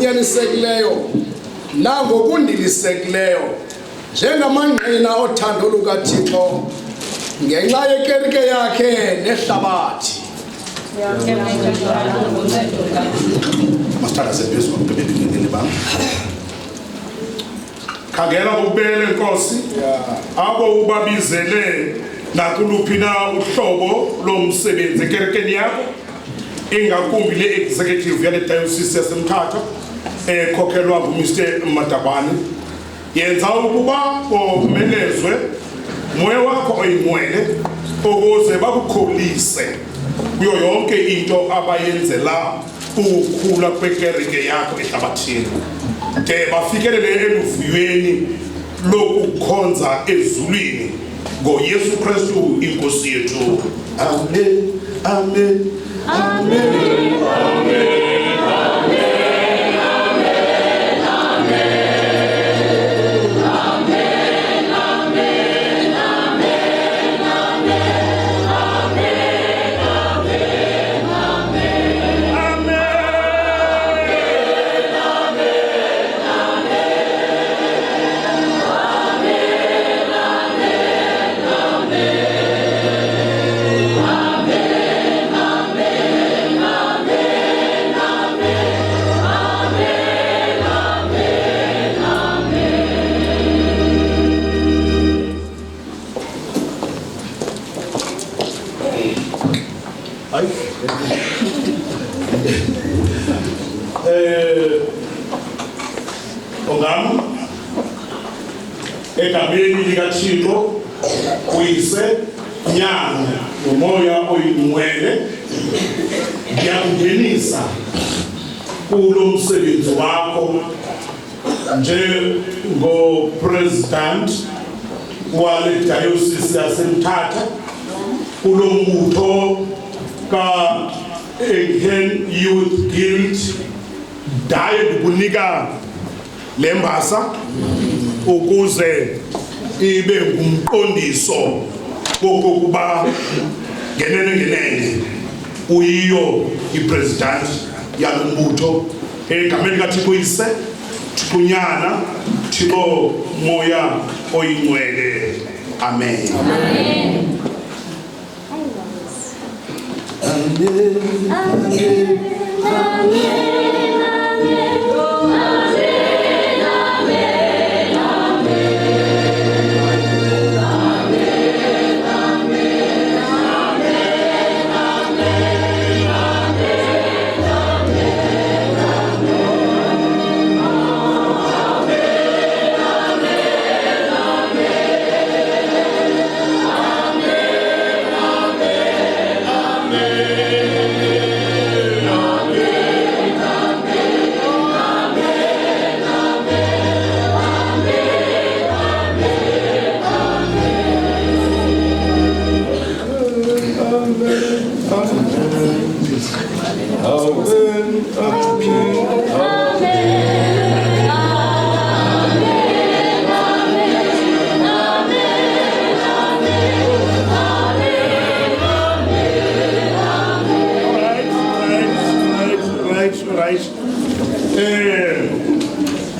ngokunyanisekileyo nangokundilisekileyo njengamangqina othando lukaThixo ngenxa yekerike yakhe nehlabathi. Masithatha sephezu kokubelekele bam. Khangela ngokubele Nkosi abo ubabizele nakuluphi na uhlobo lomsebenzi ekerekeni yakho ingakumbi le-executive yale diocese yaseMthatha ekhokhelwa nguMr Madabane. Yenza ukuba komelezwe moya wakho oyingcwele ukuze bakukholise kuyo yonke into abayenzela ukukhula kwekereke yakho ehlabathini de bafikelele eluvuyweni lokukhonza ezulwini ngoYesu Kristu inkosi yethu. Amen. Amen. Amen. Amen. Ongam egameni likaThixo uyise nyanga nomoya oyingcwele ngiyakungenisa kulo msebenzi wakho njengo-president wale diocese yaseMthatha kulo mbutho ka-Anglican Youth Guild. Daye ndikunika le mbasa ukuze ibe ngumqondiso kokuba ngenene uyiyo ipresident yalo mbutho egameni likaThixo uyise, Thixo Nyana, Thixo Moya oyingcwele. Amen. Amen. Amen. Amen. Amen.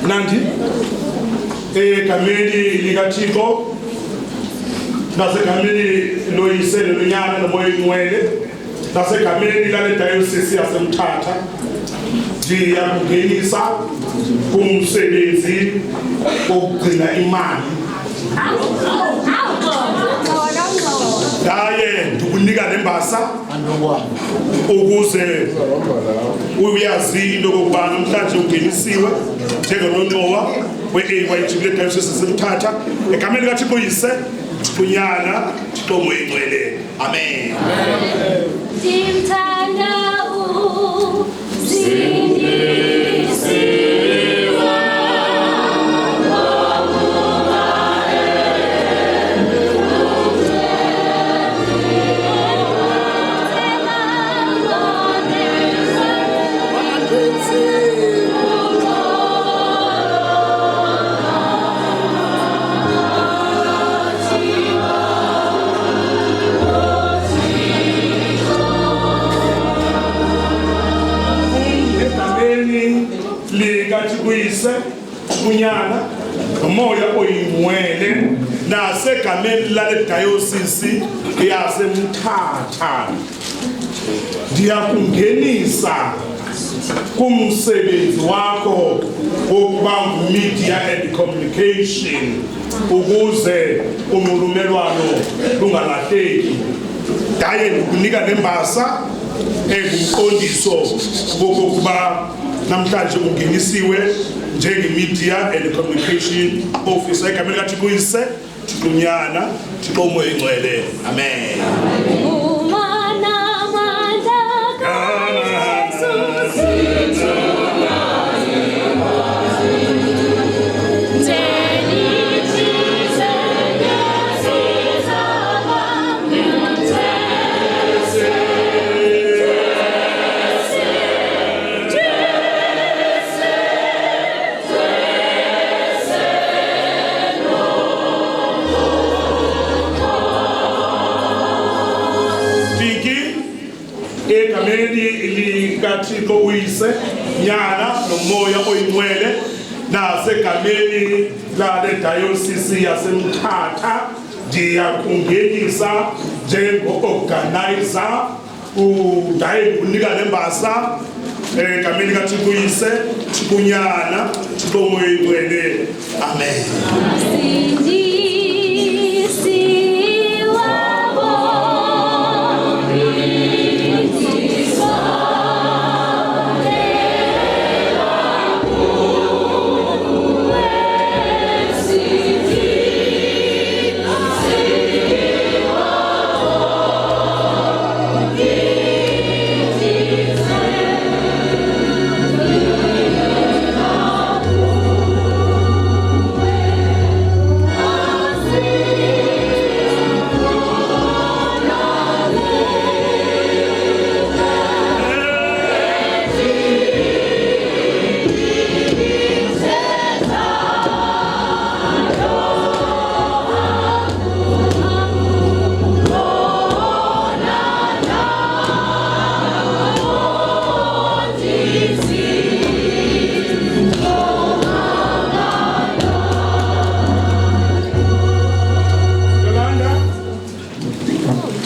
Nandi egameni likaThixo nasegameni loyise nonyana nomoya oyingcwele nasegameni lale diocese yaseMthatha ndiyakungenisa kumsebenzi wokugcina imali. Daye ndikunika le mbasa ukuze uyazi into kokuba namhlanje ungenisiwe njengonongxowa we-AYG kule diocese yaseMthatha egameni likaThixo uyise, Thixo Nyana, Thixo Moya oyingcwele. Amen. likathi kuyise kunyana nomoya oyingcwele nasegameni lale dayosisi yaseMthatha ndiyakungenisa kumsebenzi wakho wokuba media and communication ukuze umulumelwano lungalahleki. Daye ndikunika nembasa engumqondiso wokuba namhlanje ungenisiwe njenge-media and communication officer egameni likaThixo uyise, Thixo unyana, Thixo umoya oyingcwele. Amen. likaThixo uyise, nyana nomoya oyingcwele nasegameni lale dayosisi yaseMthatha ndiyakungenisa njengo-organizer. Udaye ndikunika lembasa egameni likaThixo uyise, Thixo unyana, Thixo umoya oyingcwele. Amen.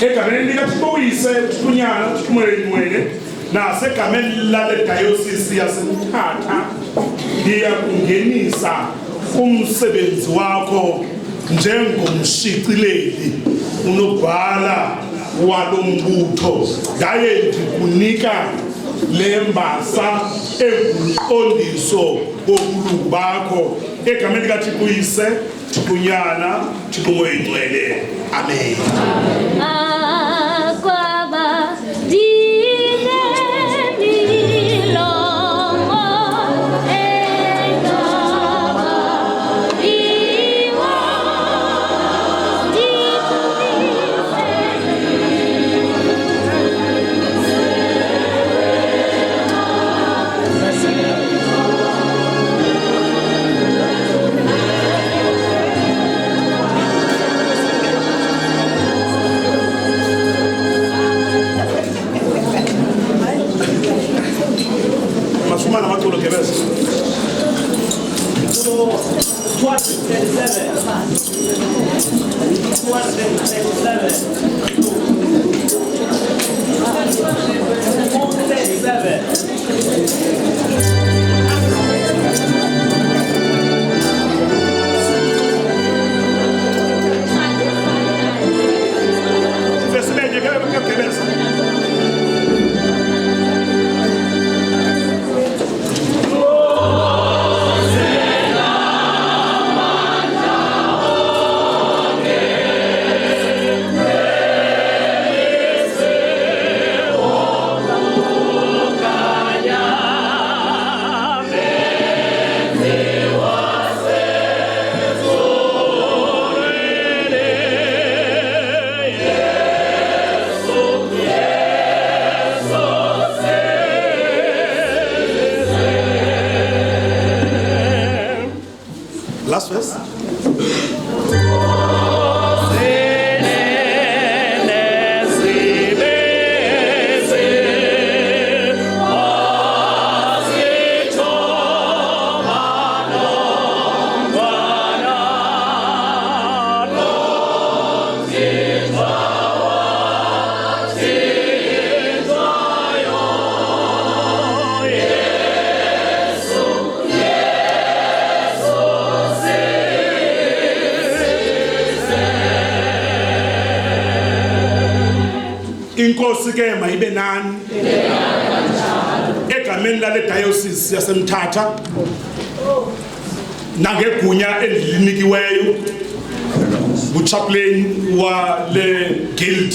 egameni likaThixo uyise, Thixo unyana, Thixo umoya oyingcwele nasegameni lale dayosisi yaseMthatha ndiyakungenisa umsebenzi wakho njengomshicileli unobhala walo mbutho. Daye ndikunika lembasa engumqondiso wobulungu bakho egameni likaThixo uyise, Thixo unyana, Thixo umoya oyingcwele. Amen. Last verse. inkosi ke mayibe nani egameni lale diocese yaseMthatha nangegunya elinikiweyo uchaplain wa le guild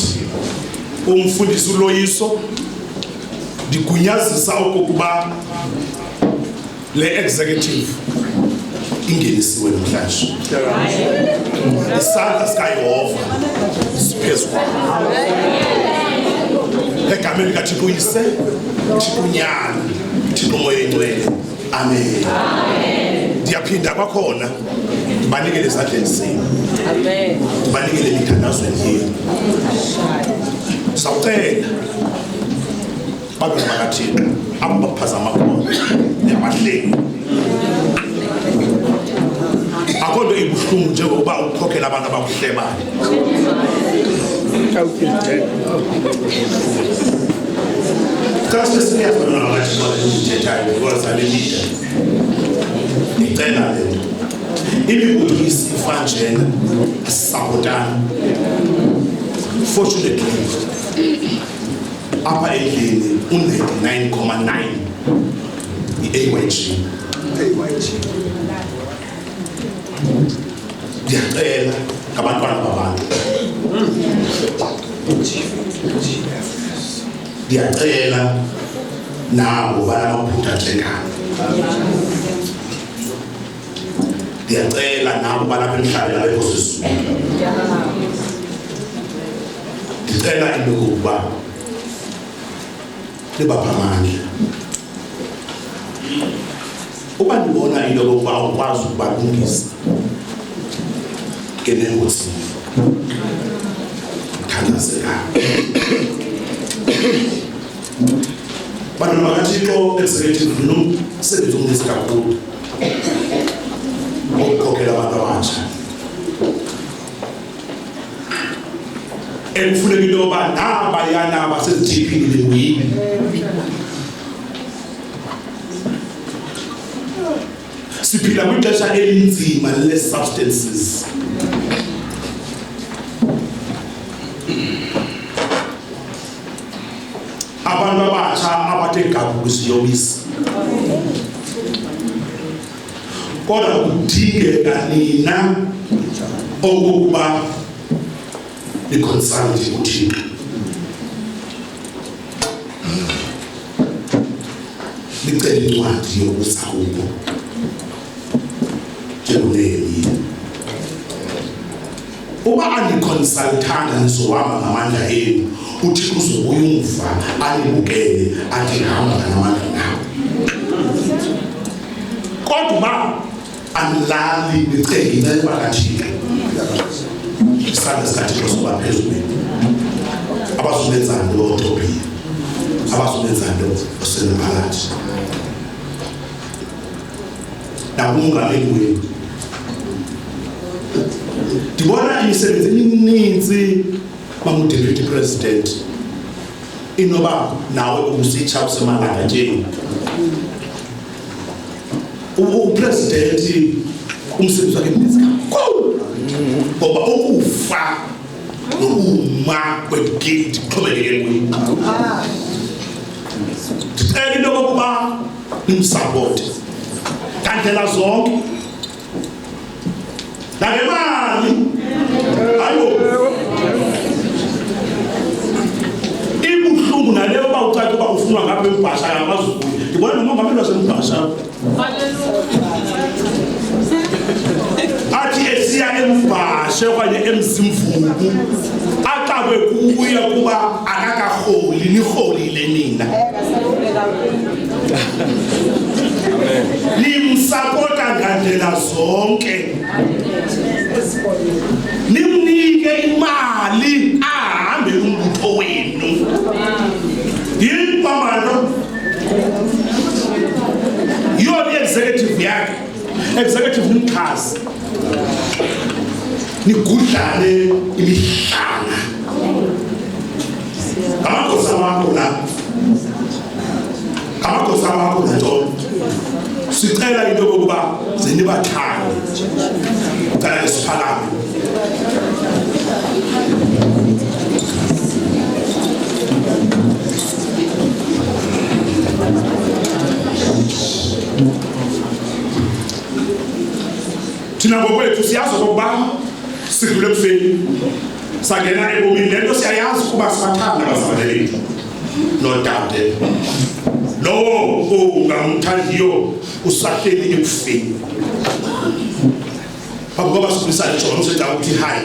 umfundisi uLoyiso ndigunyazisa ukuba le executive ingenisiwe namhlanje isandla sikaYehova siphezulu egameni kaThixo uyise Thixo unyana Thixo moya engcwele amen ndiyaphinda kwakhona ndibanikele ezandleni zenu amen ndibanikele mithandazweni yenu sawucela babe bakaThixo abaphazama khona yabahleli akonto ibuhlungu njengoba ukukhokhela abantu abakuhlebayo kasi siyafuna ngathi bazithethayo kwazale leader icela lento ibibulisi ifanjena sabotana fortunately apha endlini u99.9 i-AYG ndiyacela ngabantwana babantu ndiyacela nabo banamaphutha njengani ndiyacela nabo balapha emhlabeni abekho sisulu ndicela into yokuba libapha amandla uba ndibona into yokuba ukwazi ukubalungisa kenengozi thandazela bantu bakaThixo executive nomsebenzi omninzi kakhulu ukukhokhela abantu abatsha ekufuneka into yoba nabayana basezithiphini bemuyile siphila kwixesha elinzima le-substances abantu abatsha abathe gabu kwiziyobisi kodwa kudingeka nina okokuba liconsulte uThixo licele incwadi yokuza kubo njengoNehemiya uba andiconsultanga nizohamba ngamandla enu uThixo uzobuya umva anibukele athi hamba ngamandla nawe kodwa uba anilali nicele inceba kaThixo isandla sikaThixo soba phezulu abazobenza nto oTopiya abazobenza nto oSenbalat nakumongameli wenu ndibona imisebenzi emininzi bamu-deputy president inoba nawe usitsha usemalangatsheni upresidenti umsebenzi wakhe mninzi kakhulu ngoba ukufa nokuma kwegildi kuxhomekeke kuyo ndicela into yokokuba nimsapote ngandlela zonke nangemali hayo ibuhlungu naleyo uba ucace uba ufunwa ngapha embhasha yamazulu ndibona nomongameli wasembhasha athi esiya embhasha okanye emzimvubu axakwe kuya kuba akakarholi nirholile nina nimsapota ngandlela zonke nimnike imali ahambe umbutho wenu yini babantu yona executive yakhe executive nimchazi nigudlane imihlanga amagosa wakho la amagosa wakho ntoni sicela into yokuba zenibathande ucela isiphakame thina ngokwethu siyazi okokuba sidlule ekufeni sangena ebomini lento siyayazi ukuba sibathanda abazalwane bethu nodade lowo ungamthandiyo usahleli ekufeni ngoba sifisa iJohn usetha ukuthi hi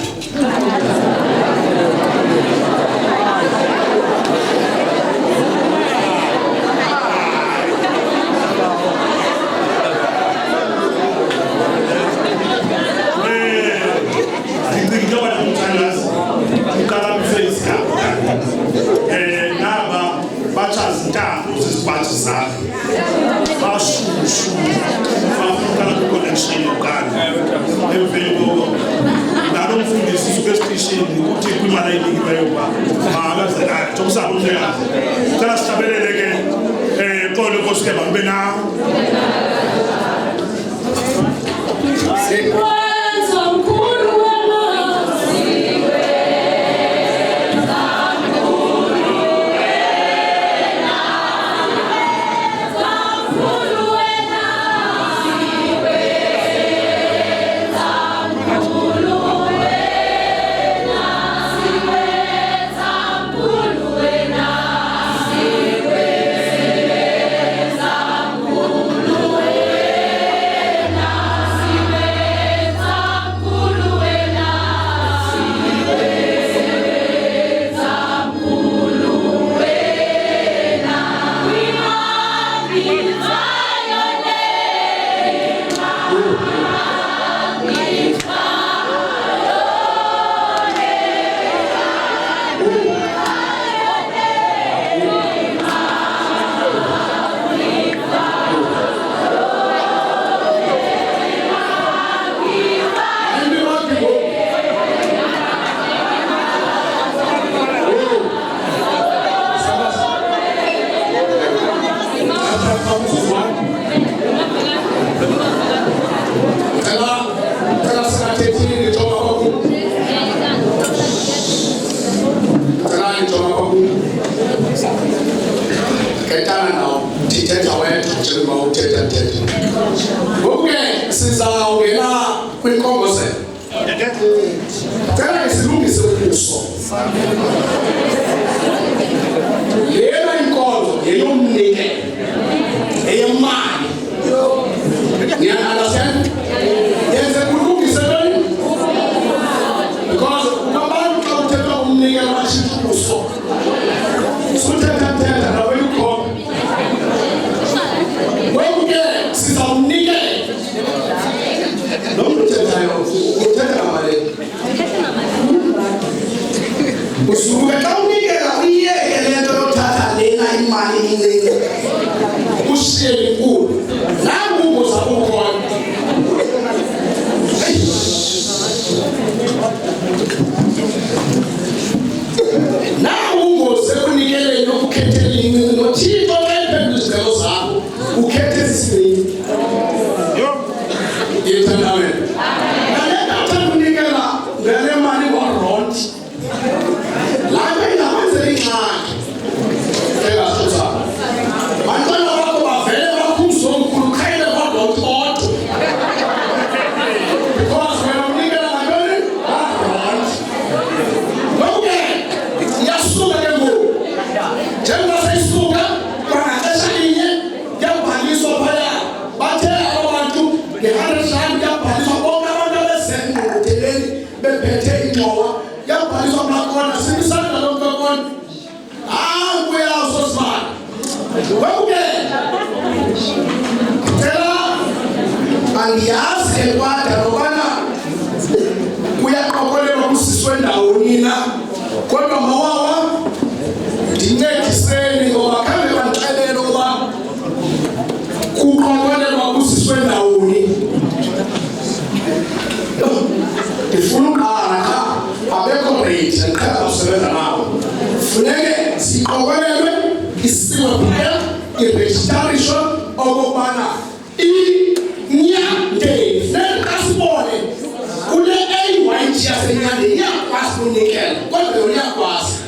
Ule A white ya senyane ya kwasi unikela. Kwa hiyo ya kwasi.